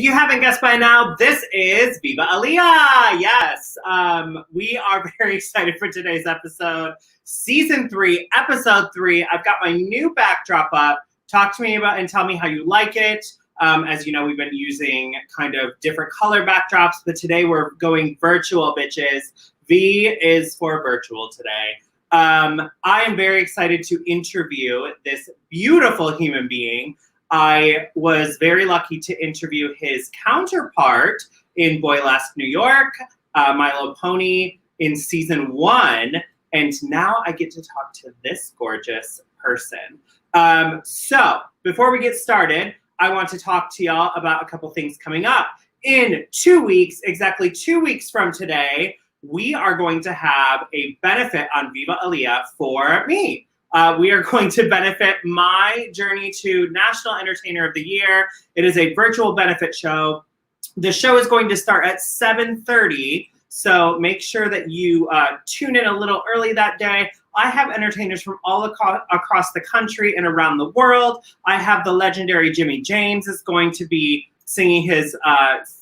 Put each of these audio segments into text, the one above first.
you haven't guessed by now, this is Viva Aaliyah. Yes, we are very excited for today's episode. Season 3, episode 3. I've got my new backdrop up. Talk to me about and tell me how you like it. As you know, we've been using kind of different color backdrops, but today we're going virtual, bitches. V is for virtual today. I am very excited to interview this beautiful human being. I was very lucky to interview his counterpart in Boylesque, New York, Milo Pony, in season 1. And now I get to talk to this gorgeous person. So before we get started, I want to talk to y'all about a couple things coming up. In 2 weeks, exactly 2 weeks from today, we are going to have a benefit on Viva Aaliyah for me. We are going to benefit my journey to National Entertainer of the Year. It is a virtual benefit show. The show is going to start at 7:30, so make sure that you tune in a little early that day. I have entertainers from all across the country and around the world. I have the legendary Jimmy James is going to be singing his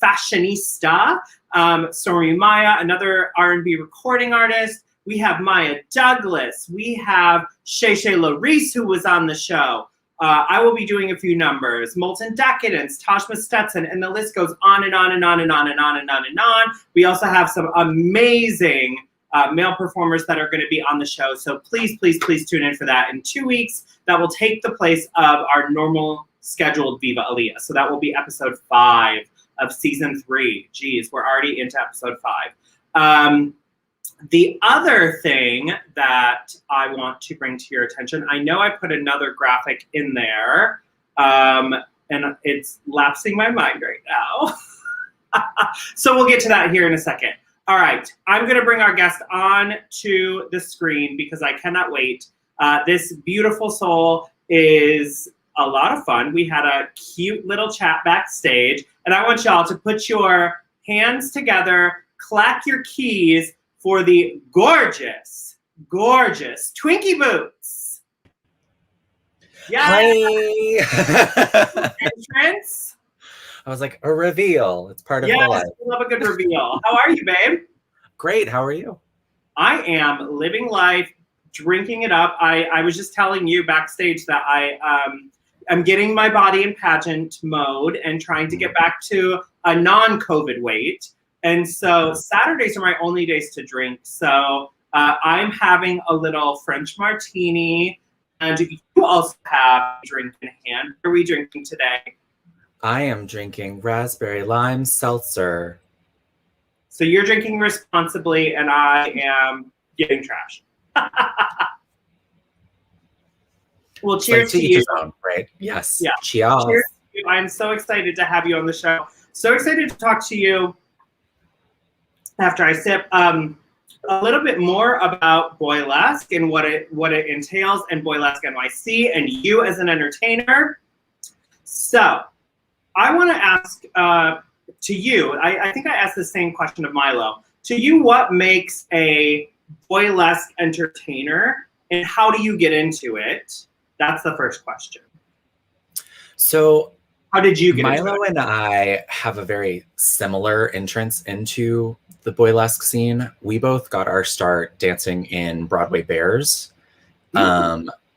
Fashionista. Stormy Maya, another R&B recording artist. We have Maya Douglas. We have Shay Larice, who was on the show. I will be doing a few numbers. Molten Decadence, Toshma Stetson, and the list goes on and on and on and on and on and on and on. We also have some amazing male performers that are going to be on the show. So please, please, please tune in for that. In 2 weeks, that will take the place of our normal scheduled Viva Aaliyah. So that will be episode 5 of season 3. Geez, we're already into episode 5. The other thing that I want to bring to your attention, I know I put another graphic in there, and it's lapsing my mind right now. So we'll get to that here in a second. All right, I'm going to bring our guest on to the screen because I cannot wait. This beautiful soul is a lot of fun. We had a cute little chat backstage, and I want y'all to put your hands together, clack your keys, for the gorgeous, gorgeous Twinky Boots. Yeah. Hi. Entrance. I was like, a reveal. It's part of the life. I love a good reveal. How are you, babe? Great. How are you? I am living life, drinking it up. I was just telling you backstage that I'm getting my body in pageant mode and trying to get back to a non-COVID weight. And so Saturdays are my only days to drink. So I'm having a little French martini. And you also have a drink in hand. What are we drinking today? I am drinking raspberry lime seltzer. So you're drinking responsibly and I am getting trash. Well, cheers to you. Own, right? Yes. Yeah. Cheers. Cheers to you. I'm so excited to have you on the show. So excited to talk to you. After I sip, a little bit more about Boylesque and what it entails, and Boylesque NYC, and you as an entertainer. So, I want to ask to you. I think I asked the same question of Milo. To you, what makes a Boylesque entertainer, and how do you get into it? That's the first question. So, how did you get into it? Milo and I have a very similar entrance into the Boylesque scene. We both got our start dancing in Broadway Bears.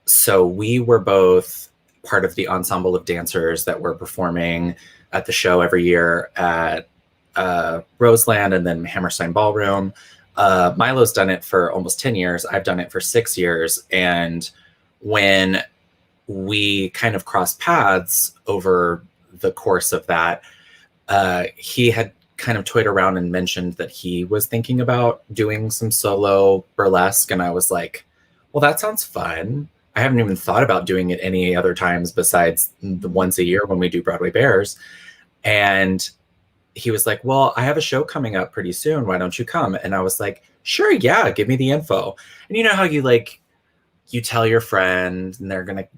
So we were both part of the ensemble of dancers that were performing at the show every year at Roseland and then Hammerstein Ballroom. Milo's done it for almost 10 years. I've done it for 6 years. And when we kind of crossed paths over the course of that, he had kind of toyed around and mentioned that he was thinking about doing some solo burlesque. And I was like, well, that sounds fun. I haven't even thought about doing it any other times besides the once a year when we do Broadway Bears. And he was like, well, I have a show coming up pretty soon. Why don't you come? And I was like, sure. Yeah. Give me the info. And you know how you tell your friend and they're going to,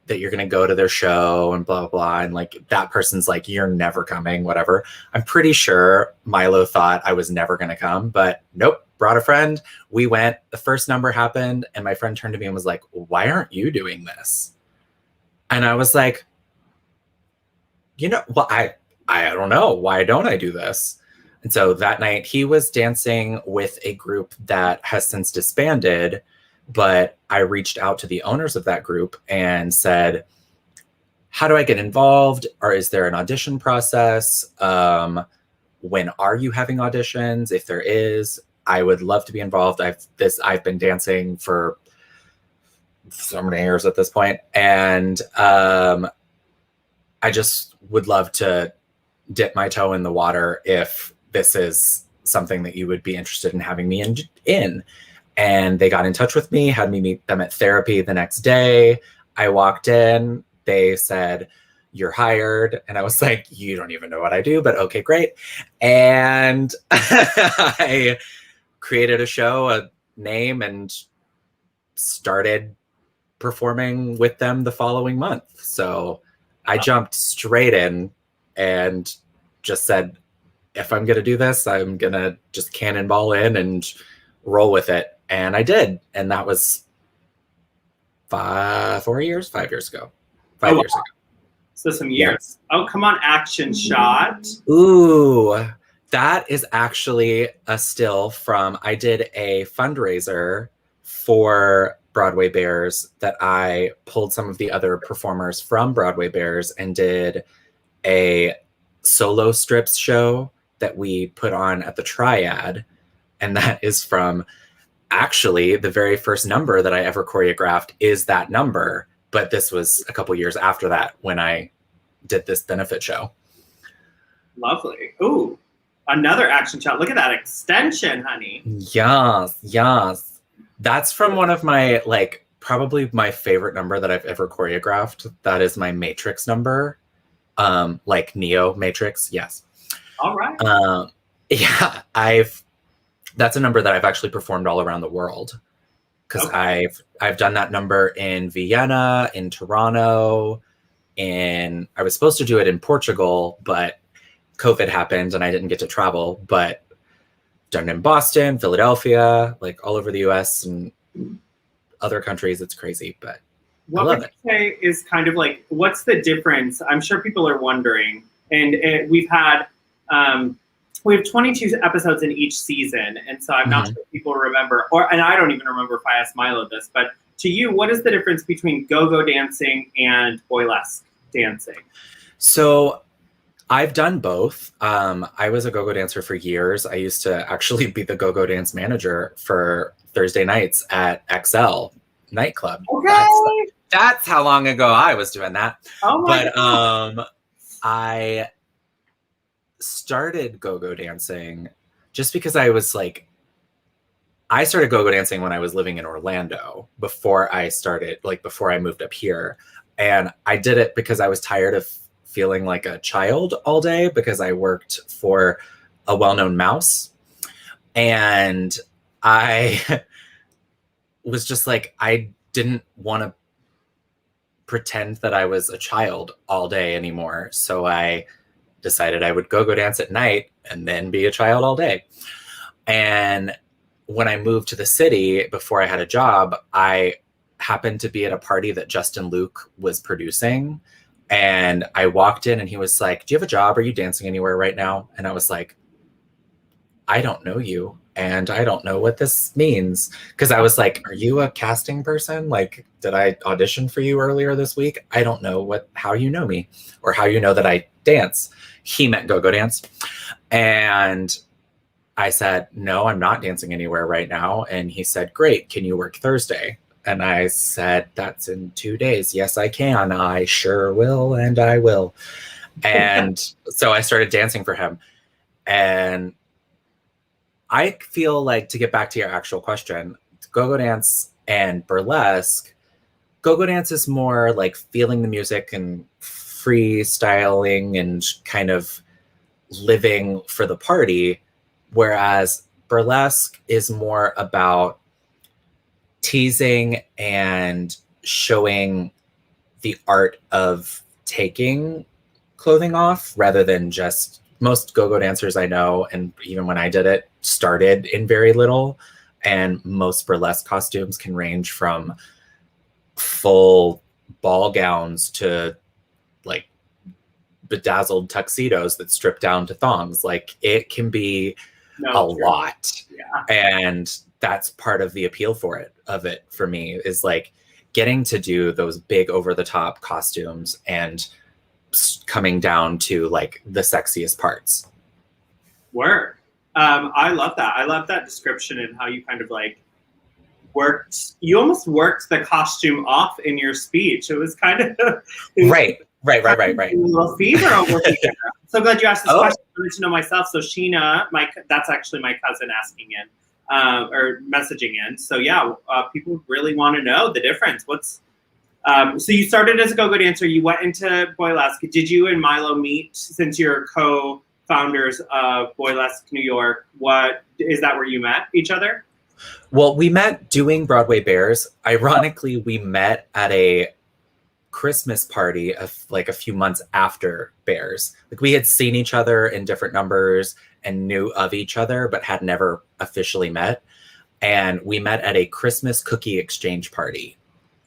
that you're going to go to their show and blah, blah, blah. And like, that person's like, you're never coming, whatever. I'm pretty sure Milo thought I was never going to come, but nope. Brought a friend. We went, the first number happened. And my friend turned to me and was like, why aren't you doing this? And I was like, well, I I don't know. Why don't I do this? And so that night he was dancing with a group that has since disbanded, but I reached out to the owners of that group and said, how do I get involved? Or is there an audition process? When are you having auditions? If there is, I would love to be involved. I've been dancing for so many years at this point. And I just would love to dip my toe in the water if this is something that you would be interested in having me in. And they got in touch with me, had me meet them at therapy the next day. I walked in, they said, you're hired. And I was like, you don't even know what I do, but okay, great. And I created a show, a name, and started performing with them the following month. So I jumped straight in and just said, if I'm going to do this, I'm going to just cannonball in and roll with it. And I did. And that was 5 years ago. 5 years ago. So some years. Yes. Oh, come on, action shot. Ooh, that is actually a still from, I did a fundraiser for Broadway Bears that I pulled some of the other performers from Broadway Bears and did a solo strips show that we put on at the Triad. And that is from, actually, the very first number that I ever choreographed is that number. But this was a couple years after that when I did this benefit show. Lovely. Ooh, another action shot. Look at that extension, honey. Yes, yes. That's from one of my, like, probably my favorite number that I've ever choreographed. That is my Matrix number. Like Neo Matrix, yes. All right. Yeah, that's a number that I've actually performed all around the world. Because I've done that number in Vienna, in Toronto, I was supposed to do it in Portugal, but COVID happened and I didn't get to travel. But done it in Boston, Philadelphia, like all over the US and other countries. It's crazy, but what would you say is kind of like, what's the difference? I'm sure people are wondering, and we have 22 episodes in each season, and so I'm not sure people remember, and I don't even remember if I asked Milo this, but to you, what is the difference between go-go dancing and boylesque dancing? So I've done both. I was a go-go dancer for years. I used to actually be the go-go dance manager for Thursday nights at XL nightclub. Okay. That's how long ago I was doing that. Oh my God. I started go-go dancing just because I was like, I started go-go dancing when I was living in Orlando before I moved up here. And I did it because I was tired of feeling like a child all day because I worked for a well-known mouse. And I was just like, I didn't want to pretend that I was a child all day anymore. So I decided I would go dance at night and then be a child all day. And when I moved to the city before I had a job, I happened to be at a party that Justin Luke was producing. And I walked in and he was like, do you have a job? Are you dancing anywhere right now? And I was like, I don't know you. And I don't know what this means. Because I was like, are you a casting person? Like, did I audition for you earlier this week? I don't know how you know me or how you know that I dance. He meant go dance. And I said, no, I'm not dancing anywhere right now. And he said, great. Can you work Thursday? And I said, that's in 2 days. Yes, I can. I sure will. And I will. And so I started dancing for him. And I feel like, to get back to your actual question, go-go dance and burlesque, go-go dance is more like feeling the music and freestyling and kind of living for the party, whereas burlesque is more about teasing and showing the art of taking clothing off rather than just, most go-go dancers I know, and even when I did it, started in very little, and most burlesque costumes can range from full ball gowns to like bedazzled tuxedos that strip down to thongs. Like, it can be a true. lot. Yeah. And that's part of the appeal of it for me, is like getting to do those big over the top costumes and coming down to like the sexiest parts. Word. I love that. I love that description and how you kind of like you almost worked the costume off in your speech. It was kind of right. A little fever over here. So glad you asked this question. I wanted to know myself. So Sheena, that's actually my cousin asking in or messaging in. So yeah, people really want to know the difference. So you started as a go-go dancer. You went into Boylesque. Did you and Milo meet since you're co-founders of Boylesque New York? Is that where you met each other? Well, we met doing Broadway Bears. Ironically, we met at a Christmas party of like a few months after Bears. Like, we had seen each other in different numbers and knew of each other, but had never officially met. And we met at a Christmas cookie exchange party.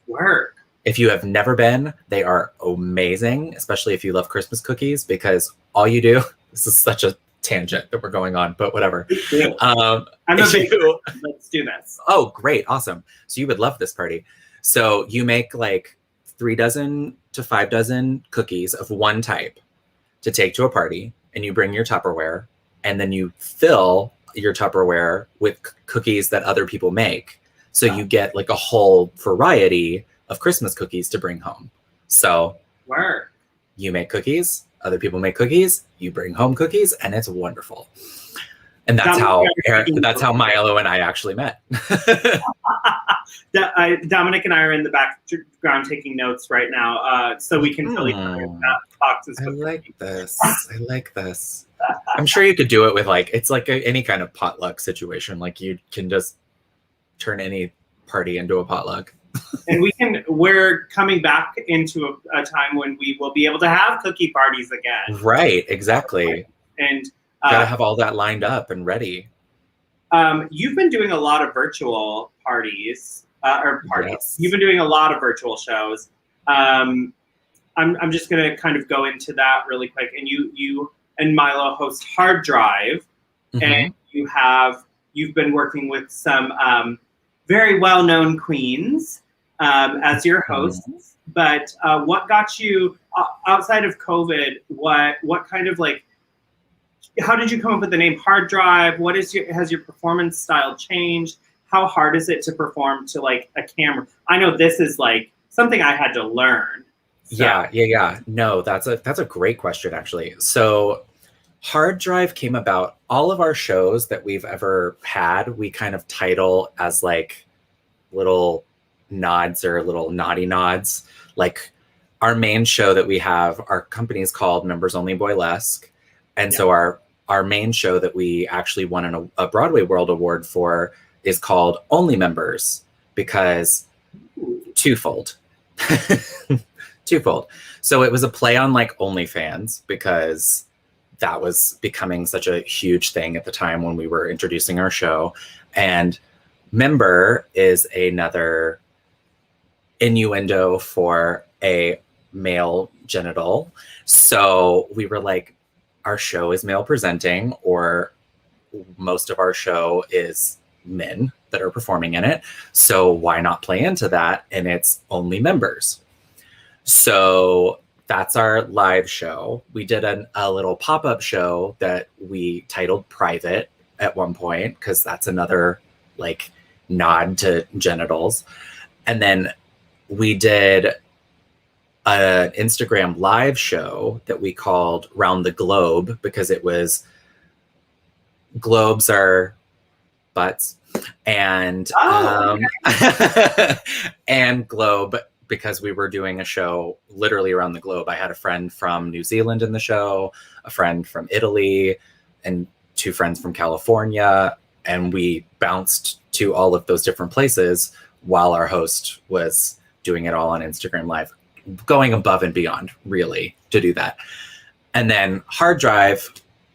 Word. If you have never been, they are amazing, especially if you love Christmas cookies, because all you do, this is such a tangent that we're going on, but whatever. I'm a big fan. Let's do this. Oh, great. Awesome. So you would love this party. So you make like 3 dozen to 5 dozen cookies of one type to take to a party, and you bring your Tupperware, and then you fill your Tupperware with cookies that other people make. So you get like a whole variety of Christmas cookies to bring home. So you make cookies, other people make cookies, you bring home cookies, and it's wonderful. And that's how Milo and I actually met. Dominic and I are in the background taking notes right now, so we can fill each other's boxes. I like this. I like this. I'm sure you could do it with like, it's like any kind of potluck situation. Like, you can just turn any party into a potluck. And we're coming back into a time when we will be able to have cookie parties again. Right, exactly. And gotta have all that lined up and ready. You've been doing a lot of virtual parties, Yes. You've been doing a lot of virtual shows. I'm just gonna kind of go into that really quick. And you and Milo host Hard Drive, and you've been working with some very well-known queens as your hosts. But what got you outside of COVID? What kind of like? How did you come up with the name Hard Drive? Has your performance style changed? How hard is it to perform to like a camera? I know this is like something I had to learn. So. Yeah. No, that's a great question, actually. So Hard Drive came about, all of our shows that we've ever had, we kind of title as like little nods or little naughty nods. Like, our main show that we have, our company is called Members Only Boylesque. And so our main show that we actually won a Broadway World Award for is called Only Members, because twofold. So it was a play on like OnlyFans, because that was becoming such a huge thing at the time when we were introducing our show. And member is another innuendo for a male genital. So we were like, our show is male presenting, or most of our show is men that are performing in it. So why not play into that? And it's Only Members. So that's our live show. We did a little pop-up show that we titled Private at one point, because that's another like nod to genitals. And then we did an Instagram live show that we called Round the Globe, because it was globes are butts, and and globe, because we were doing a show literally around the globe. I had a friend from New Zealand in the show, a friend from Italy, and 2 friends from California, and we bounced to all of those different places while our host was doing it all on Instagram Live, going above and beyond, really, to do that. And then Hard Drive,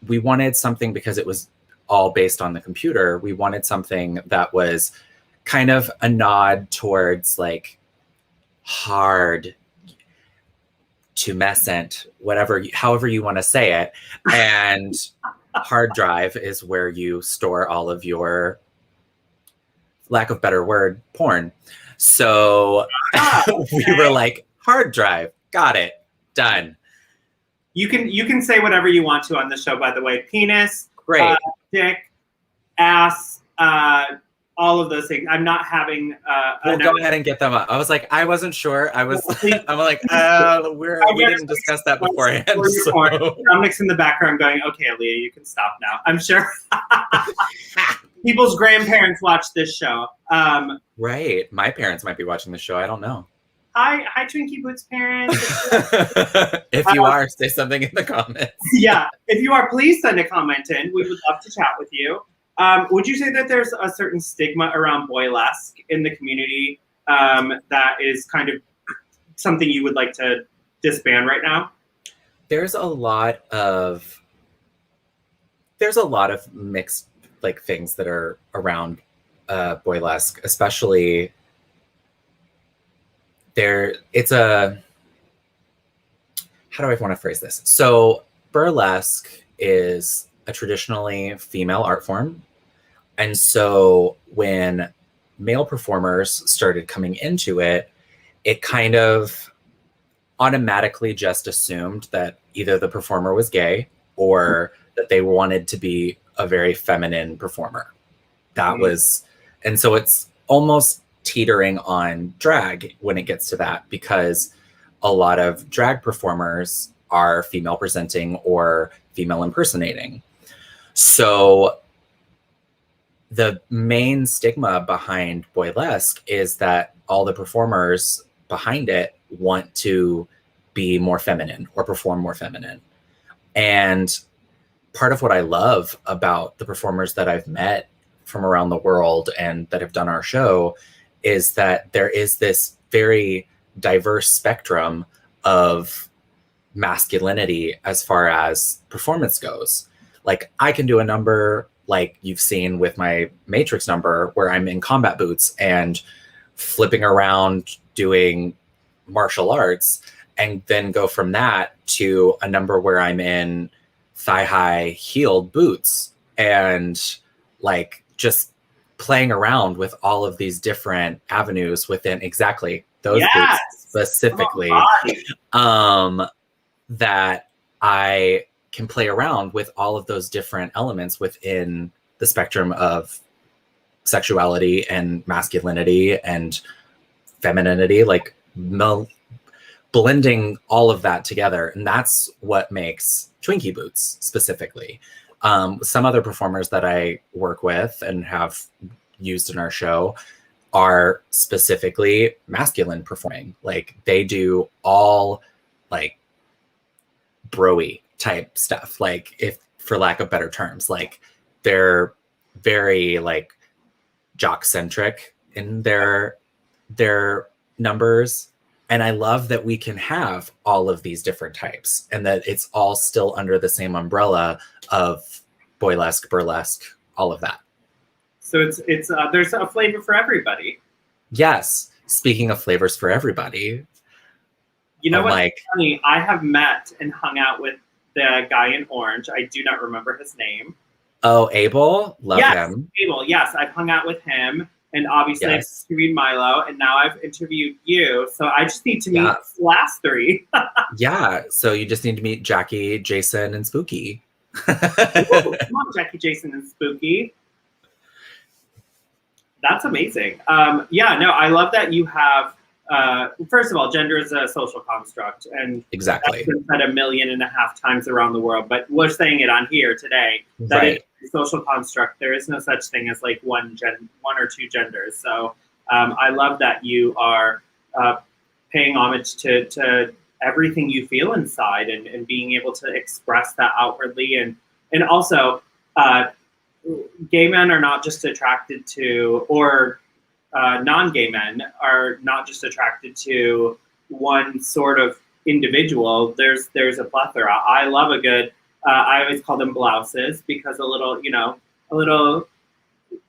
we wanted something, because it was all based on the computer, we wanted something that was kind of a nod towards like hard tumescent, whatever, however you want to say it. And hard drive is where you store all of your, lack of better word, porn. So we were like, hard drive, got it, done. You can say whatever you want to on the show, by the way. Penis, Great. dick, ass, all of those things. I'm not having. Well, go ahead and get them up. I was like, I wasn't sure. I'm like, we didn't discuss that beforehand. So. Dominic's in the background going, okay, Aaliyah, you can stop now. I'm sure people's grandparents watch this show. Right. My parents might be watching the show. I don't know. Hi, Twinky Boots parents. If you are, say something in the comments. Yeah, if you are, please send a comment in. We would love to chat with you. Would you say that there's a certain stigma around boylesque in the community that is kind of something you would like to disband right now? There's a lot of mixed like things that are around boylesque, especially. How do I want to phrase this? So burlesque is a traditionally female art form. And so when male performers started coming into it, it kind of automatically just assumed that either the performer was gay or that they wanted to be a very feminine performer. That was, and so it's almost teetering on drag when it gets to that, because a lot of drag performers are female presenting or female impersonating. So the main stigma behind boylesque is that all the performers behind it want to be more feminine or perform more feminine. And part of what I love about the performers that I've met from around the world and that have done our show is that there is this very diverse spectrum of masculinity as far as performance goes. Like I can do a number like you've seen with my Matrix number where I'm in combat boots and flipping around doing martial arts, and then go from that to a number where I'm in thigh-high heeled boots and like just playing around with all of these different avenues within exactly those boots specifically, that I can play around with all of those different elements within the spectrum of sexuality and masculinity and femininity, like blending all of that together. And that's what makes Twinky Boots specifically. Some other performers that I work with and have used in our show are specifically masculine performing. Like they do all like bro-y type stuff, like if for lack of better terms, like they're very like jock-centric in their numbers. And I love that we can have all of these different types and that it's all still under the same umbrella of boylesque, burlesque, all of that. So it's there's a flavor for everybody. Yes. Speaking of flavors for everybody. You know what's funny? I have met and hung out with the guy in orange. I do not remember his name. Oh, Abel? Love him. Abel, yes. I've hung out with him. And obviously I've interviewed Milo, and now I've interviewed you. So I just need to meet the last three. Yeah. So you just need to meet Jackie, Jason, and Spooky. Ooh, come on, Jackie, Jason, and Spooky. That's amazing. Yeah, no, I love that you have, first of all, gender is a social construct. And exactly. That's been said 1.5 million times around the world. But we're saying it on here today. That it's a social construct. There is no such thing as like one or two genders. So I love that you are paying homage to everything you feel inside and being able to express that outwardly. And also, gay men are not just attracted to, or non-gay men are not just attracted to one sort of individual. There's a plethora. I love a good, I always call them blouses, because a little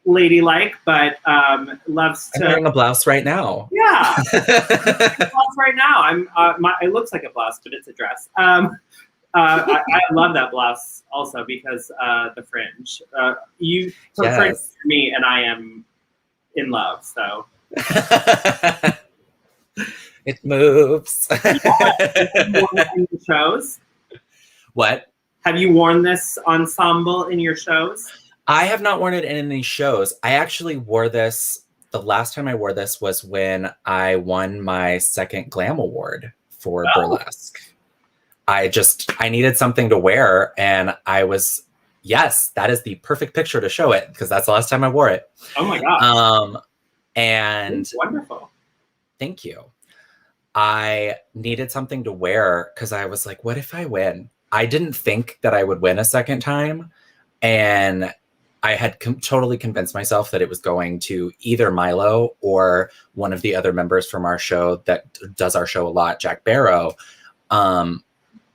ladylike, but loves to. I'm wearing a blouse right now. Yeah, blouse right now. It looks like a blouse, but it's a dress. I love that blouse also because the fringe. You put fringe for me, and I am in love. So it moves. In the shows. What? Have you worn this ensemble in your shows? I have not worn it in any shows. I actually wore this. The last time I wore this was when I won my second Glam Award for burlesque. I needed something to wear, and I was, yes, that is the perfect picture to show it because that's the last time I wore it. Oh my god. And it's wonderful. Thank you. I needed something to wear because I was like, what if I win? I didn't think that I would win a second time. And I had totally convinced myself that it was going to either Milo or one of the other members from our show that does our show a lot, Jack Barrow,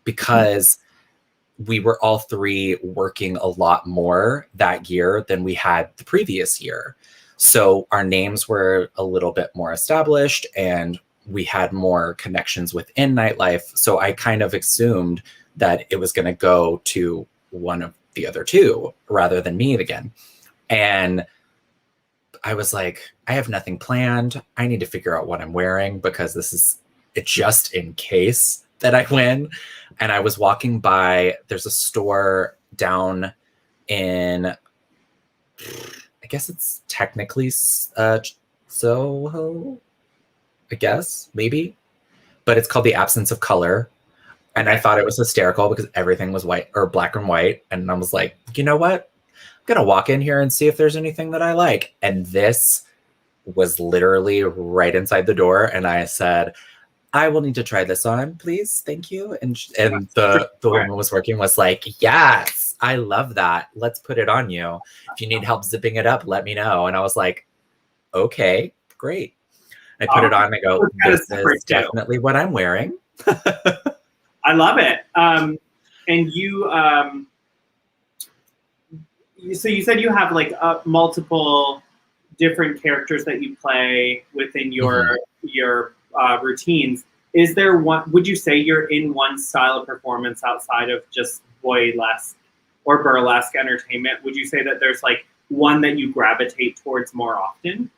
because we were all three working a lot more that year than we had the previous year. So our names were a little bit more established and we had more connections within nightlife. So I kind of assumed that it was going to go to one of the other two rather than me again. And I was like, I have nothing planned. I need to figure out what I'm wearing because this is it just in case that I win. And I was walking by, there's a store down in, I guess it's technically Soho, I guess, maybe. But it's called The Absence of Color. And I thought it was hysterical because everything was white or black and white. And I was like, you know what? I'm going to walk in here and see if there's anything that I like. And this was literally right inside the door. And I said, I will need to try this on, please. Thank you. And the woman was working was like, yes, I love that. Let's put it on you. If you need help zipping it up, let me know. And I was like, okay, great. I put it on and I go, this is definitely what I'm wearing. I love it. And you, so you said you have like multiple different characters that you play within your routines. Is there one? Would you say you're in one style of performance outside of just boylesque or burlesque entertainment? Would you say that there's like one that you gravitate towards more often?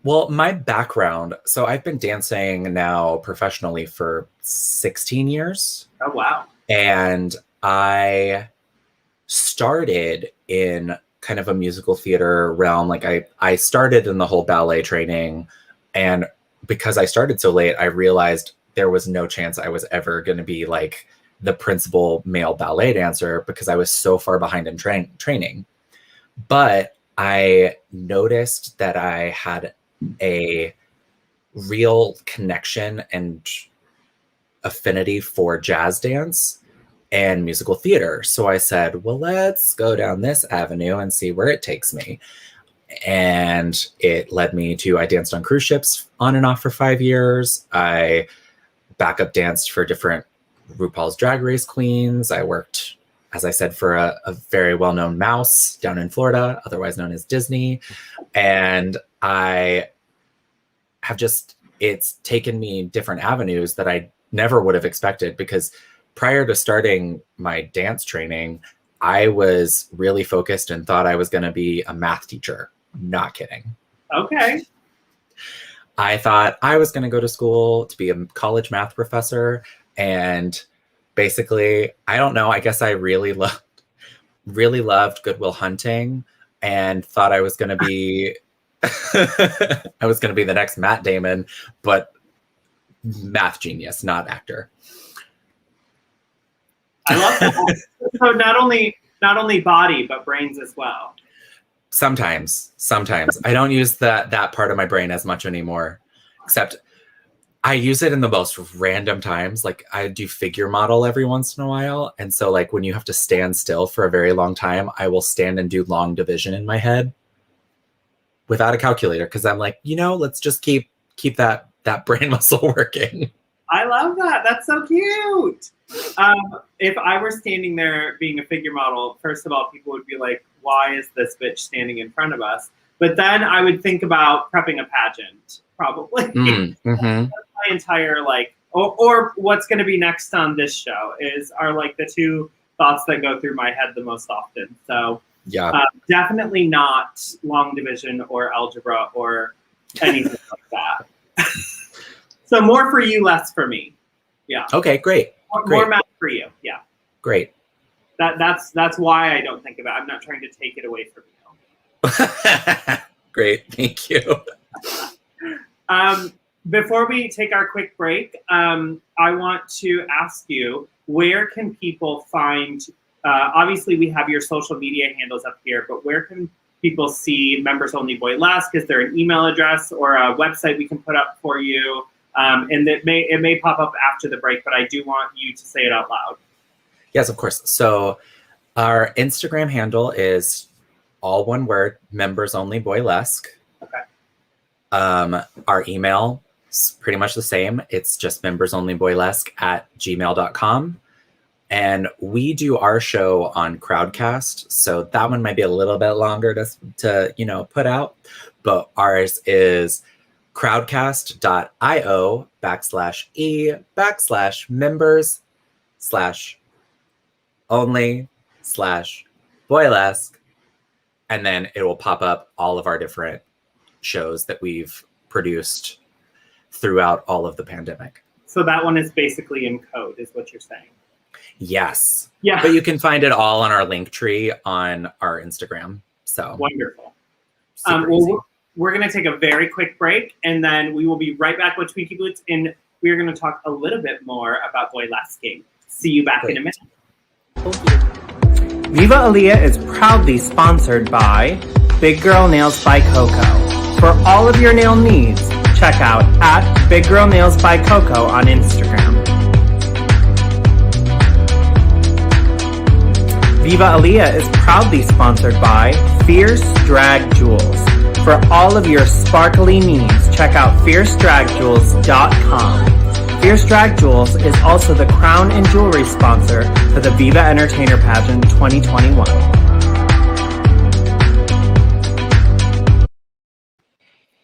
Well, my background, so I've been dancing now professionally for 16 years. Oh, wow. And I started in kind of a musical theater realm. Like I started in the whole ballet training. And because I started so late, I realized there was no chance I was ever going to be like the principal male ballet dancer because I was so far behind in training. But I noticed that I had a real connection and affinity for jazz dance and musical theater. So I said, well, let's go down this avenue and see where it takes me. And it led me to, I danced on cruise ships on and off for 5 years. I backup danced for different RuPaul's Drag Race queens. I worked, as I said, for a very well-known mouse down in Florida, otherwise known as Disney. And I have it's taken me different avenues that I never would have expected because prior to starting my dance training, I was really focused and thought I was going to be a math teacher. Not kidding. Okay. I thought I was going to go to school to be a college math professor. And basically, I don't know, I guess I really loved Good Will Hunting and thought I was going to be the next Matt Damon, but math genius, not actor. I love that. So not only body, but brains as well. Sometimes I don't use that part of my brain as much anymore, except I use it in the most random times. Like I do figure model every once in a while. And so like when you have to stand still for a very long time, I will stand and do long division in my head without a calculator. Cause I'm like, let's just keep that brain muscle working. I love that. That's so cute. If I were standing there being a figure model, first of all, people would be like, why is this bitch standing in front of us? But then I would think about prepping a pageant, probably. Mm-hmm. That's my entire or what's going to be next on this show are like the two thoughts that go through my head the most often. So yeah, definitely not long division or algebra or anything like that. So more for you, less for me. Yeah. Okay, great. More math for you. Yeah. Great. That's why I don't think about it. I'm not trying to take it away from you. Great. Thank you. Before we take our quick break, I want to ask you, where can people find, obviously we have your social media handles up here, but where can people see Members Only Boylesque? Is there an email address or a website we can put up for you? And it may pop up after the break, but I do want you to say it out loud. Yes, of course. So our Instagram handle is all one word, Members Only Boylesque. Okay. Our email is pretty much the same. It's just membersonlyboylesque@gmail.com. And we do our show on Crowdcast. So that one might be a little bit longer to put out. But ours is crowdcast.io/e/members/only/boylesque. And then it will pop up all of our different shows that we've produced throughout all of the pandemic. So that one is basically in code, is what you're saying. Yes. Yeah. But you can find it all on our link tree on our Instagram. So wonderful. We're going to take a very quick break, and then we will be right back with Twinky Boots, and we're going to talk a little bit more about boylesquing. See you back in a minute. Viva Aaliyah is proudly sponsored by Big Girl Nails by Coco. For all of your nail needs, check out @BigGirlNailsByCoco on Instagram. Viva Aaliyah is proudly sponsored by Fierce Drag Jewels. For all of your sparkly needs, check out fiercedragjewels.com. Fierce Drag Jewels is also the crown and jewelry sponsor for the Viva Entertainer Pageant 2021.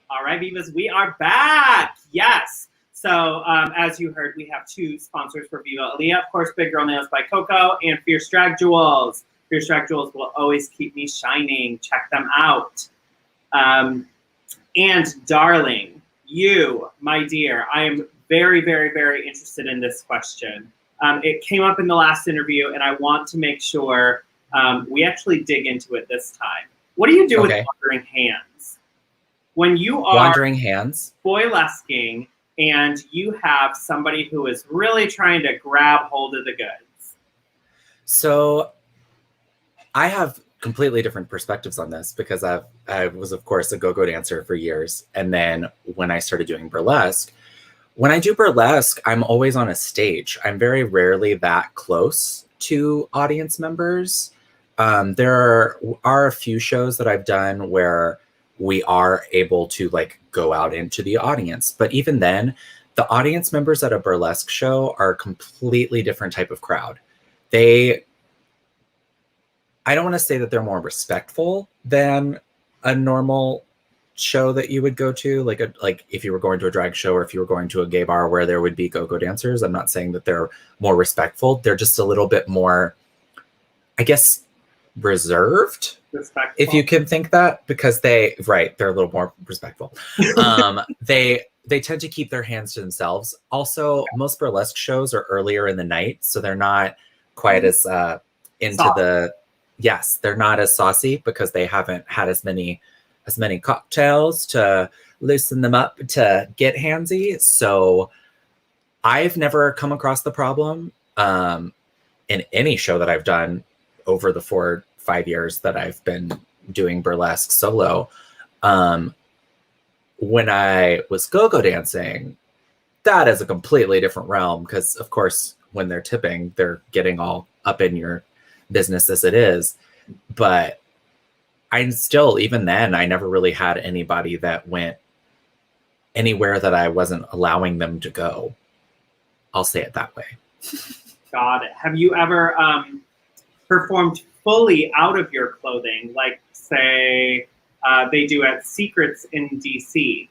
All right, Vivas, we are back. Yes. So as you heard, we have two sponsors for Viva Aaliyah. Of course, Big Girl Nails by Coco and Fierce Drag Jewels. Fierce Drag Jewels will always keep me shining. Check them out. And darling, you, my dear, I am very, very, very interested in this question. It came up in the last interview, and I want to make sure we actually dig into it this time. What do you do with wandering hands? When you are wandering hands, boylesquing, and you have somebody who is really trying to grab hold of the goods? So I have completely different perspectives on this because I was, of course, a go-go dancer for years. And then when I started doing burlesque, when I do burlesque, I'm always on a stage. I'm very rarely that close to audience members. There are a few shows that I've done where we are able to go out into the audience. But even then, the audience members at a burlesque show are a completely different type of crowd. I don't want to say that they're more respectful than a normal show that you would go to, like if you were going to a drag show or if you were going to a gay bar where there would be go-go dancers. I'm not saying that they're more respectful. They're just a little bit more, I guess, reserved, respectful, if you can think that, because they're a little more respectful. They tend to keep their hands to themselves. Also, most burlesque shows are earlier in the night, so they're not quite as they're not as saucy because they haven't had as many cocktails to loosen them up to get handsy. So I've never come across the problem in any show that I've done over the 4 or 5 years that I've been doing burlesque solo. When I was go-go dancing, that is a completely different realm because, of course, when they're tipping, they're getting all up in your business as it is. But even then, I never really had anybody that went anywhere that I wasn't allowing them to go. I'll say it that way. Got it. Have you ever performed fully out of your clothing, like say they do at Secrets in DC?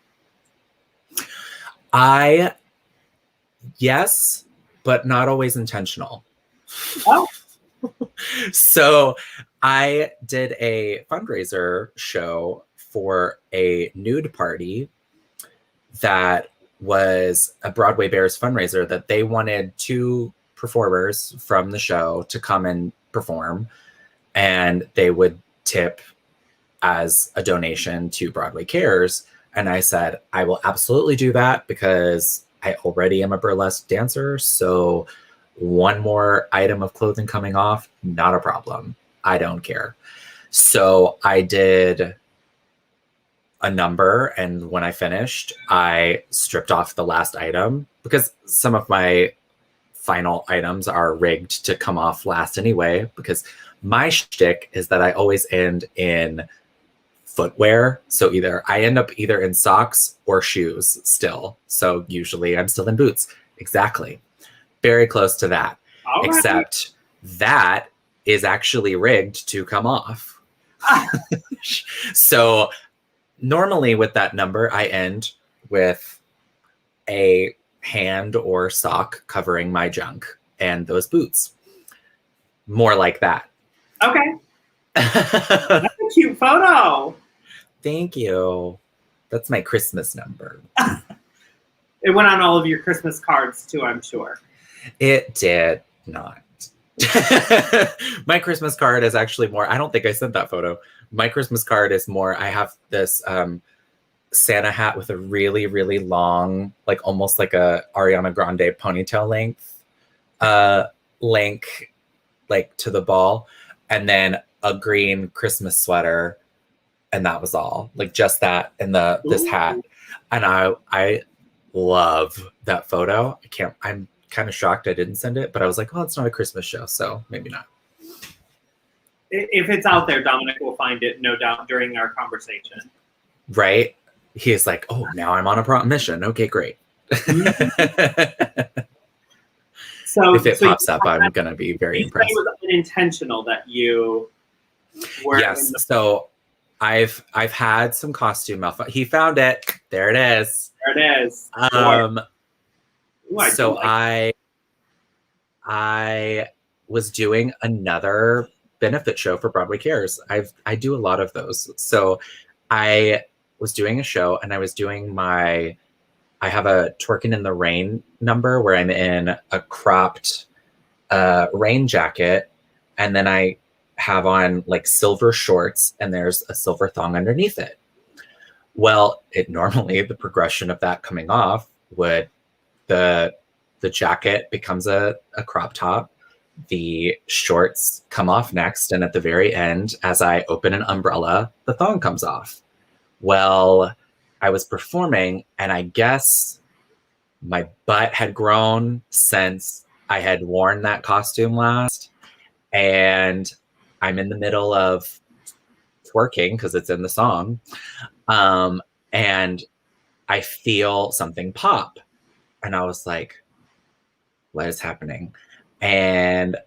Yes, but not always intentional. Oh. So I did a fundraiser show for a nude party that was a Broadway Bears fundraiser that they wanted 2 performers from the show to come and perform, and they would tip as a donation to Broadway Cares. And I said, I will absolutely do that because I already am a burlesque dancer. So 1 more item of clothing coming off, not a problem. I don't care. So I did a number, and when I finished, I stripped off the last item because some of my final items are rigged to come off last anyway, because my shtick is that I always end in footwear. So I end up either in socks or shoes still. So usually I'm still in boots. Exactly. Very close to that. All Except that is actually rigged to come off. So normally with that number, I end with a hand or sock covering my junk and those boots. More like that. Okay. That's a cute photo. Thank you. That's my Christmas number. It went on all of your Christmas cards too, I'm sure. It did not. My Christmas card is actually more, I don't think I sent that photo. My Christmas card is more, I have this Santa hat with a really, really long, like almost like a Ariana Grande ponytail length, like to the ball, and then a green Christmas sweater, and that was all. Like just that and this hat. And I love that photo. I'm kind of shocked I didn't send it, but I was like, oh, it's not a Christmas show, so maybe not. If it's out there, Dominic will find it, no doubt, during our conversation. Right? He's like, oh, now I'm on a mission. Okay, great. So if it pops up, I'm going to be very impressed. It was unintentional that you were. Yes. So I've had some costume malfunction. He found it. There it is. There it is. So I was doing another benefit show for Broadway Cares. I do a lot of those. So I was doing a show, and I was doing I have a Twerking in the Rain number where I'm in a cropped rain jacket, and then I have on like silver shorts, and there's a silver thong underneath it. Well, normally the progression of that coming off would the jacket becomes a crop top, the shorts come off next, and at the very end, as I open an umbrella, the thong comes off. Well, I was performing, and I guess my butt had grown since I had worn that costume last, and I'm in the middle of twerking because it's in the song, and I feel something pop, and I was like, what is happening? And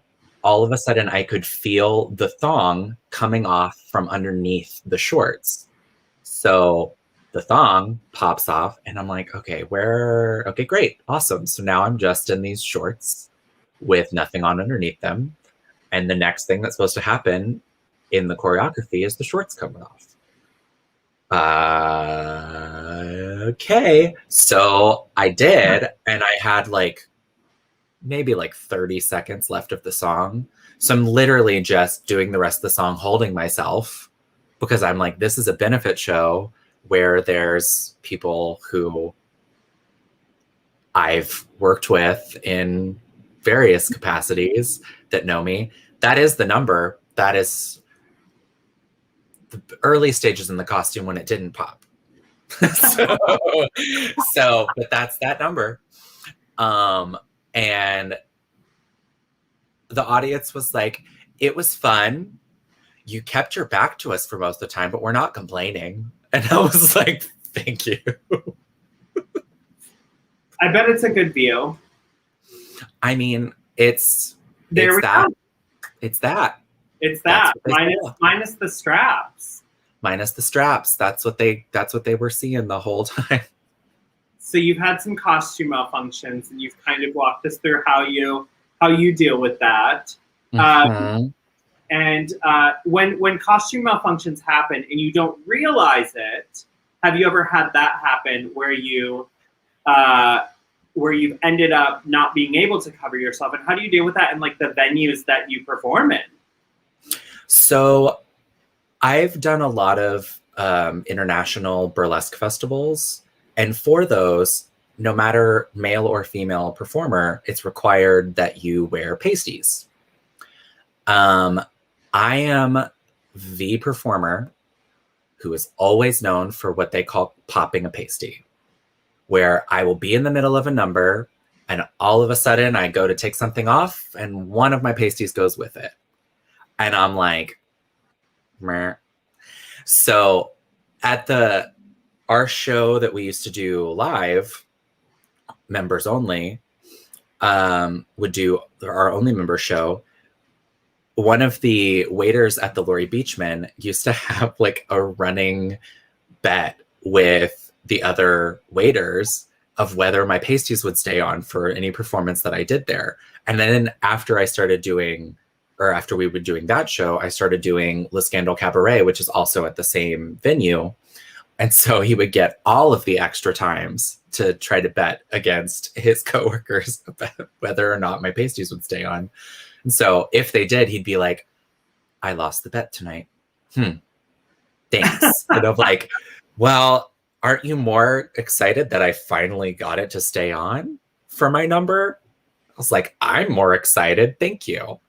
all of a sudden I could feel the thong coming off from underneath the shorts. So the thong pops off, and I'm like, okay, great, awesome. So now I'm just in these shorts with nothing on underneath them. And the next thing that's supposed to happen in the choreography is the shorts coming off. Okay. So I did, and I had maybe 30 seconds left of the song. So I'm literally just doing the rest of the song holding myself, because I'm like, this is a benefit show where there's people who I've worked with in various capacities that know me. That is the number. That is the early stages in the costume when it didn't pop. But that's that number. And the audience was like, it was fun. You kept your back to us for most of the time, but we're not complaining. And I was like, thank you. I bet it's a good view. I mean, it's there we that. go. It's that. It's that. Minus the straps. Minus the straps. That's what they were seeing the whole time. So you've had some costume malfunctions, and you've kind of walked us through how you deal with that. Mm-hmm. And when costume malfunctions happen and you don't realize it, have you ever had that happen where you've ended up not being able to cover yourself? And how do you deal with that in like the venues that you perform in? So I've done a lot of international burlesque festivals. And for those, no matter male or female performer, it's required that you wear pasties. I am the performer who is always known for what they call popping a pasty, where I will be in the middle of a number and all of a sudden I go to take something off and one of my pasties goes with it. And I'm like, meh. So at our show that we used to do live, members only, would do our only member show. One of the waiters at the Laurie Beachman used to have like a running bet with the other waiters of whether my pasties would stay on for any performance that I did there. And then after we were doing that show, I started doing Le Scandal Cabaret, which is also at the same venue. And so he would get all of the extra times to try to bet against his coworkers about whether or not my pasties would stay on. And so if they did, he'd be like, I lost the bet tonight. Thanks. And I'm like, well, aren't you more excited that I finally got it to stay on for my number? I was like, I'm more excited. Thank you.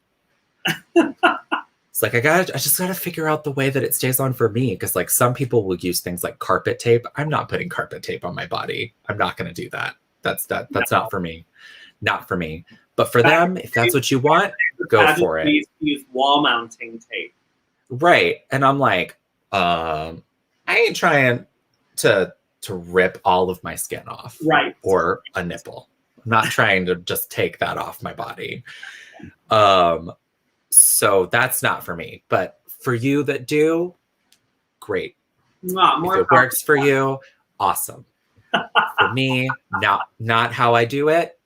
It's like, I just gotta figure out the way that it stays on for me. Cause like some people will use things like carpet tape. I'm not putting carpet tape on my body. I'm not going to do that. That's not for me. Not for me. But for them, if that's what you want, go for it. Use wall mounting tape. Right. And I'm like, I ain't trying to rip all of my skin off. Right. Or a nipple. I'm not trying to just take that off my body. So that's not for me. But for you that do, great. If it works for you, awesome. For me, not how I do it.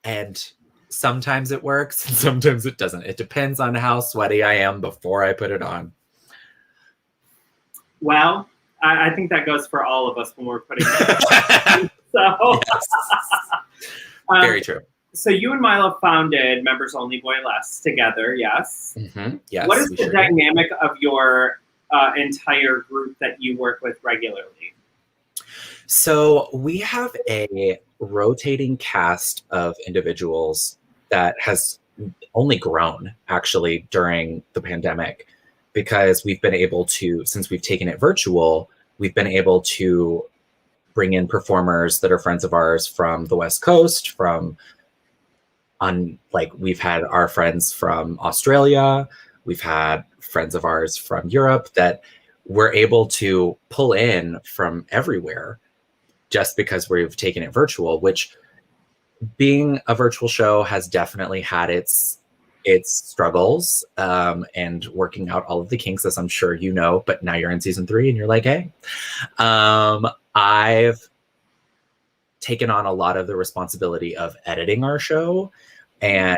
And sometimes it works and sometimes it doesn't. It depends on how sweaty I am before I put it on. Well, I think that goes for all of us when we're putting it on. So, yes. Very true. So you and Milo founded Members Only Boylesque together, yes? Mm-hmm. Yes. What is the dynamic of your entire group that you work with regularly? So we have a rotating cast of individuals that has only grown actually during the pandemic, because we've been able to, since we've taken it virtual, we've been able to bring in performers that are friends of ours from the West Coast, we've had our friends from Australia, we've had friends of ours from Europe that we're able to pull in from everywhere just because we've taken it virtual, which being a virtual show has definitely had its struggles and working out all of the kinks, as I'm sure you know, but now you're in season 3 and you're like, hey, I've taken on a lot of the responsibility of editing our show, and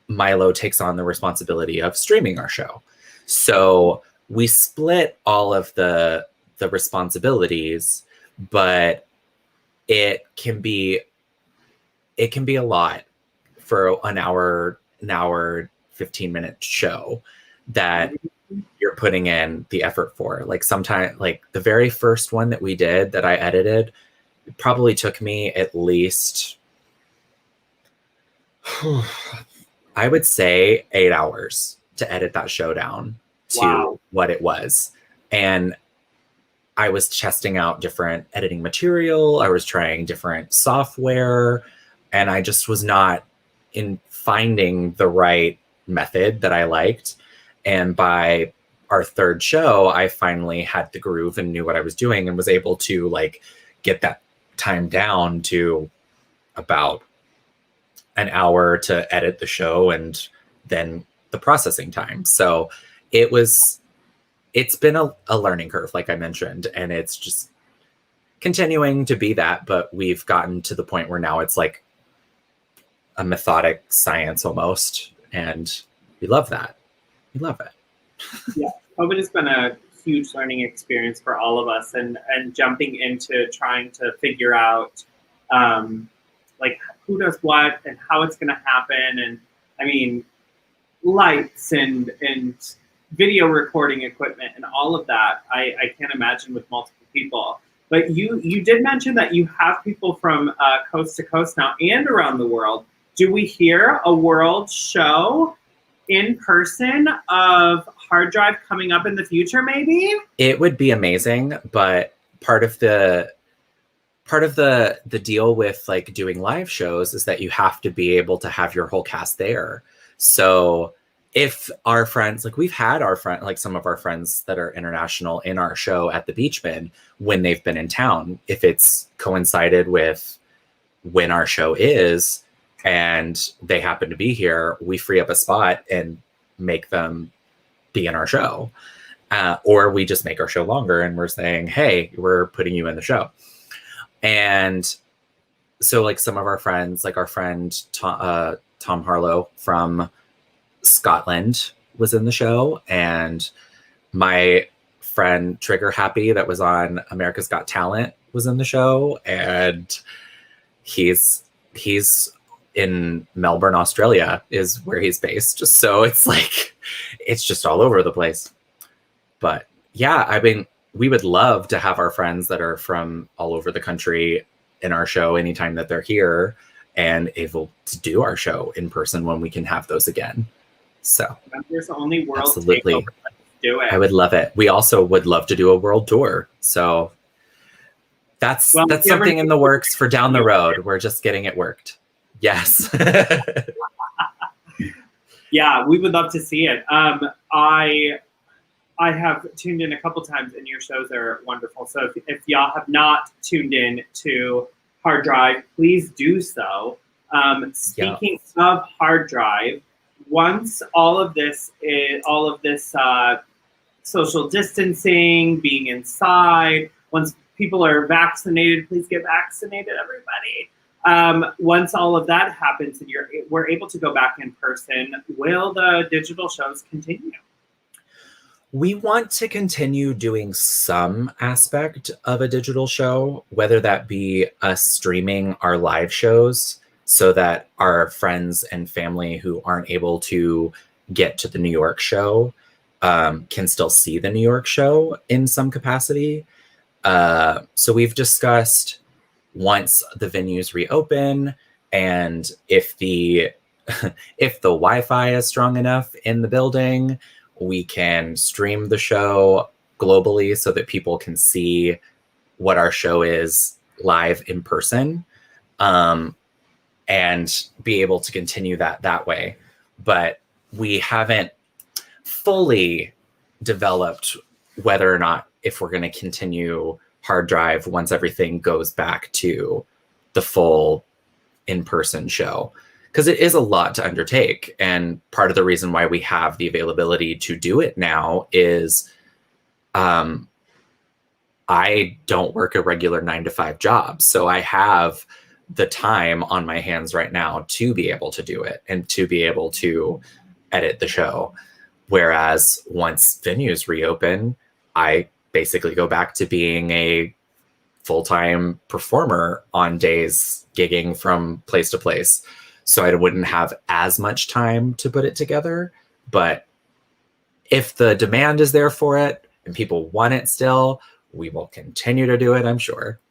Milo takes on the responsibility of streaming our show. So we split all of the responsibilities, but it can be a lot for an hour 15-minute show that you're putting in the effort for. Like sometimes, like the very first one that we did that I edited, it probably took me at least I would say 8 hours to edit that show down to what it was. And I was testing out different editing material. I was trying different software, and I just was not in finding the right method that I liked. And by our third show, I finally had the groove and knew what I was doing and was able to like get that time down to about an hour to edit the show and then the processing time. So it's been a learning curve, like I mentioned, and it's just continuing to be that, but we've gotten to the point where now it's like a methodic science almost, and we love that. We love it. Yeah, COVID has been a huge learning experience for all of us, and jumping into trying to figure out like who does what and how it's going to happen. And I mean, lights and video recording equipment and all of that, I can't imagine with multiple people. But you did mention that you have people from coast to coast now and around the world. Do we hear a world show in person of Hard Drive coming up in the future, maybe? It would be amazing, but part of the deal with like doing live shows is that you have to be able to have your whole cast there. So if our friends, like we've had like some of our friends that are international in our show at the Beachman when they've been in town, if it's coincided with when our show is and they happen to be here, we free up a spot and make them be in our show. Or we just make our show longer and we're saying, hey, we're putting you in the show. And so like some of our friends, like our friend Tom Harlow from Scotland was in the show, and my friend Trigger Happy that was on America's Got Talent was in the show, and he's in Melbourne, Australia is where he's based. So it's like, it's just all over the place. But yeah, I mean, we would love to have our friends that are from all over the country in our show anytime that they're here and able to do our show in person when we can have those again. So there's only world absolutely takeover. Let's do it. I would love it. We also would love to do a world tour. So that's something in the works for down the road. We're just getting it worked. Yes. Yeah, we would love to see it. I have tuned in a couple times, and your shows are wonderful. So if y'all have not tuned in to Hard Drive, please do so. Speaking of Hard Drive, once all of this social distancing, being inside, once people are vaccinated, please get vaccinated, everybody. Once all of that happens and we're able to go back in person, will the digital shows continue? We want to continue doing some aspect of a digital show, whether that be us streaming our live shows so that our friends and family who aren't able to get to the New York show can still see the New York show in some capacity. So we've discussed once the venues reopen and if the Wi-Fi is strong enough in the building, we can stream the show globally so that people can see what our show is live in person, and be able to continue that way. But we haven't fully developed whether or not if we're going to continue Hard Drive once everything goes back to the full in-person show. Because it is a lot to undertake. And part of the reason why we have the availability to do it now is I don't work a regular 9-to-5 job. So I have the time on my hands right now to be able to do it and to be able to edit the show. Whereas once venues reopen, I basically go back to being a full-time performer on days gigging from place to place. So I wouldn't have as much time to put it together. But if the demand is there for it and people want it still, we will continue to do it, I'm sure.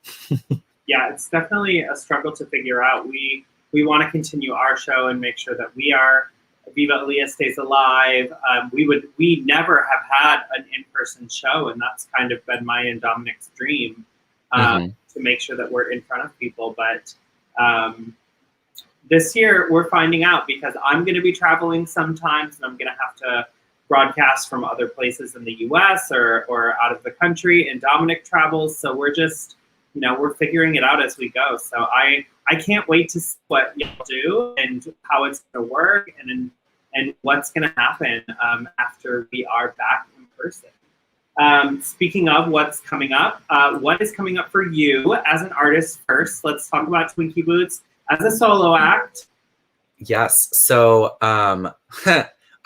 Yeah, it's definitely a struggle to figure out. We want to continue our show and make sure that Viva Aaliyah stays alive. We never have had an in-person show, and that's kind of been my and Dominic's dream, to make sure that we're in front of people. But this year we're finding out because I'm going to be traveling sometimes and I'm going to have to broadcast from other places in the US or out of the country, and Dominic travels. So we're just we're figuring it out as we go. So I can't wait to see what y'all do and how it's going to work and what's going to happen after we are back in person. Speaking of what's coming up, what is coming up for you as an artist first? Let's talk about Twinky Boots as a solo act. Yes. So,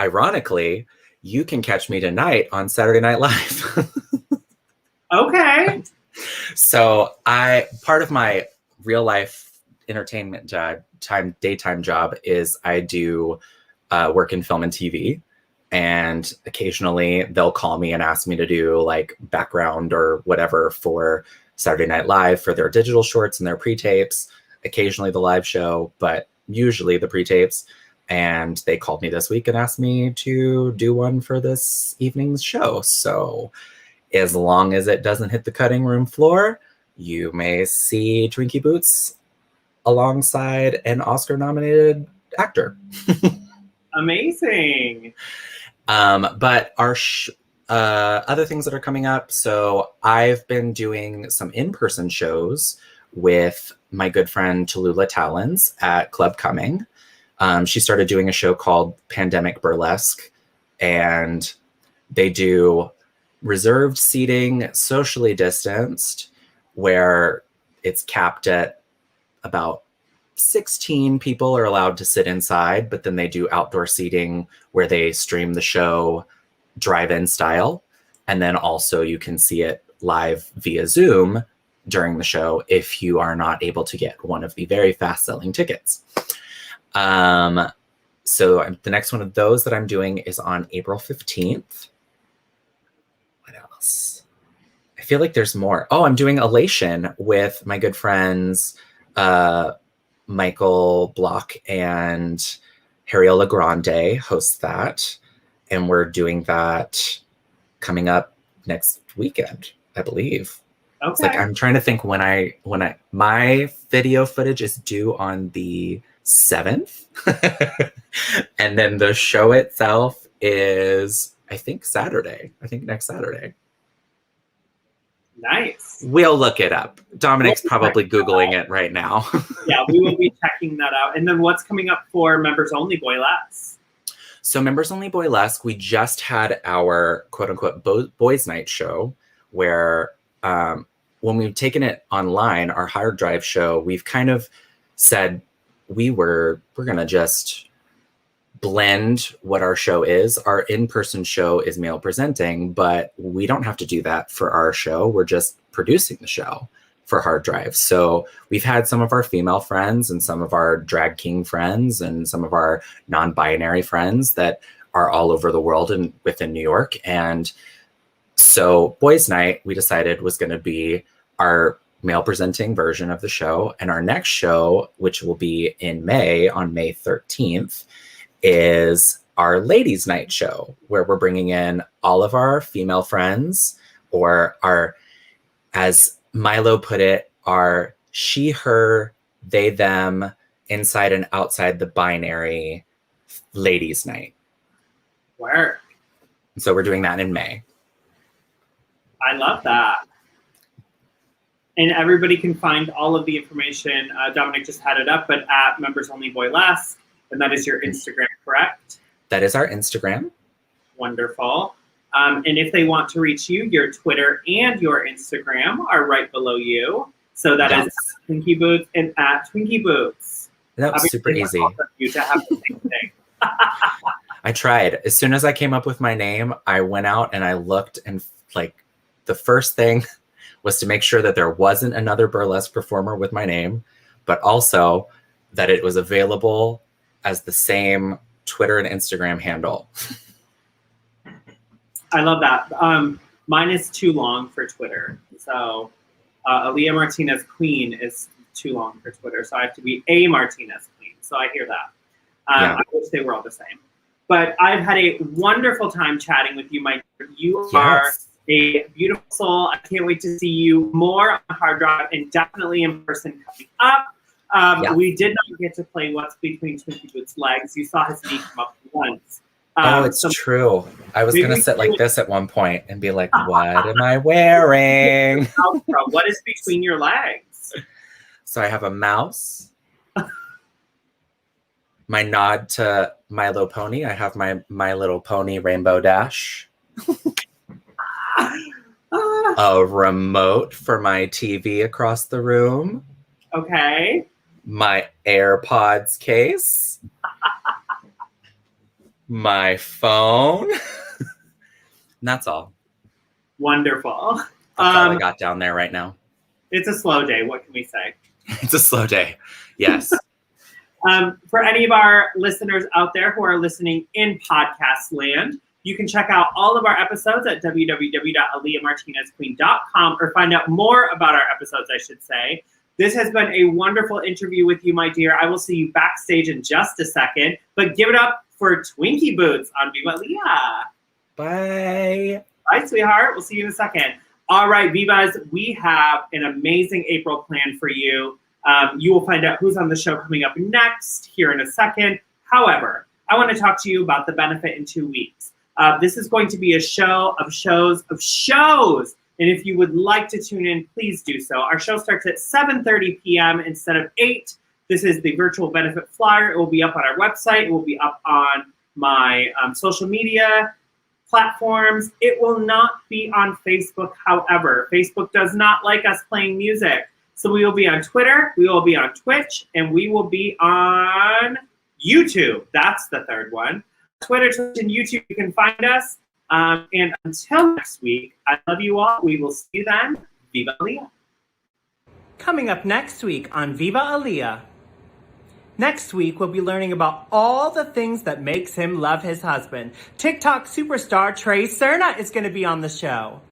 ironically, you can catch me tonight on Saturday Night Live. Okay. So part of my real life entertainment daytime job is I do work in film and TV. And occasionally they'll call me and ask me to do like background or whatever for Saturday Night Live for their digital shorts and their pre-tapes, occasionally the live show, but usually the pre-tapes. And they called me this week and asked me to do one for this evening's show. So as long as it doesn't hit the cutting room floor, you may see Twinky Boots alongside an Oscar-nominated actor. Amazing. But our other things that are coming up. So I've been doing some in-person shows with my good friend Tallulah Talons at Club Cumming. She started doing a show called Pandemic Burlesque, and they do reserved seating, socially distanced, where it's capped at about 16 people are allowed to sit inside, but then they do outdoor seating where they stream the show drive-in style. And then also you can see it live via Zoom during the show if you are not able to get one of the very fast-selling tickets. So the next one of those that I'm doing is on April 15th. What else? I feel like there's more. Oh, I'm doing Elation with my good friends, Michael Block and Harriola Grande hosts that. And we're doing that coming up next weekend, I believe. Okay. It's like, I'm trying to think when my video footage is due on the 7th. And then the show itself is, I think next Saturday. Nice. We'll look it up. Dominic's probably Googling it right now. Yeah, we will be checking that out. And then what's coming up for Members Only Boylesque? So Members Only Boylesque, we just had our quote unquote boys night show where when we've taken it online, our hard drive show, we've kind of said we're going to just blend what our show is. Our in-person show is male presenting, but we don't have to do that for our show. We're just producing the show for hard drive. So we've had some of our female friends and some of our drag king friends and some of our non-binary friends that are all over the world and within New York. And so Boys Night, we decided was going to be our male presenting version of the show. And our next show, which will be in May, on May 13th, is our Ladies Night show, where we're bringing in all of our female friends, or our, as Milo put it, our she, her, they, them, inside and outside the binary Ladies Night. Work. So we're doing that in May. I love that. And everybody can find all of the information. Dominic just had it up, but at Members Only Boylesque. And that is your Instagram, correct? That is our Instagram. Wonderful. And if they want to reach you, your Twitter and your Instagram are right below you. So that is Twinky Boots and at Twinky Boots. That was super easy. You to have the same thing. I tried. As soon as I came up with my name, I went out and I looked, and like the first thing was to make sure that there wasn't another burlesque performer with my name, but also that it was available as the same Twitter and Instagram handle. I love that. Mine is too long for Twitter. So Aaliyah Martinez Queen is too long for Twitter. So I have to be a Martinez Queen. So I hear that. I wish they were all the same. But I've had a wonderful time chatting with you, Mike. You are a beautiful soul. I can't wait to see you more on Hard Drive and definitely in person coming up. We did not get to play What's Between Twinky Boots' Legs. You saw his knee come up once. It's So true. I was maybe going to we sit can like this at one point and be like, what am I wearing? What is between your legs? So I have a mouse. My nod to My Little Pony. I have my Little Pony Rainbow Dash. A remote for my TV across the room. Okay. My AirPods case. My phone. And that's all. Wonderful. That's all I got down there right now. It's a slow day. What can we say? It's a slow day. Yes. For any of our listeners out there who are listening in podcast land, you can check out all of our episodes at www.aaliyahmartinezqueen.com or find out more about our episodes, I should say. This has been a wonderful interview with you, my dear. I will see you backstage in just a second, but give it up for Twinky Boots on Viva Aaliyah. Bye. Bye, sweetheart. We'll see you in a second. All right, Vivas, we have an amazing April planned for you. You will find out who's on the show coming up next here in a second. However, I want to talk to you about the benefit in 2 weeks. This is going to be a show of shows of shows. And if you would like to tune in, please do so. Our show starts at 7:30 p.m. instead of 8. This is the virtual benefit flyer. It will be up on our website. It will be up on my social media platforms. It will not be on Facebook, however. Facebook does not like us playing music. So we will be on Twitter, we will be on Twitch, and we will be on YouTube. That's the third one. Twitter, Twitch, and YouTube, you can find us. And until next week, I love you all. We will see you then. Viva Aaliyah. Coming up next week on Viva Aaliyah. Next week, we'll be learning about all the things that makes him love his husband. TikTok superstar Trey Serna is going to be on the show.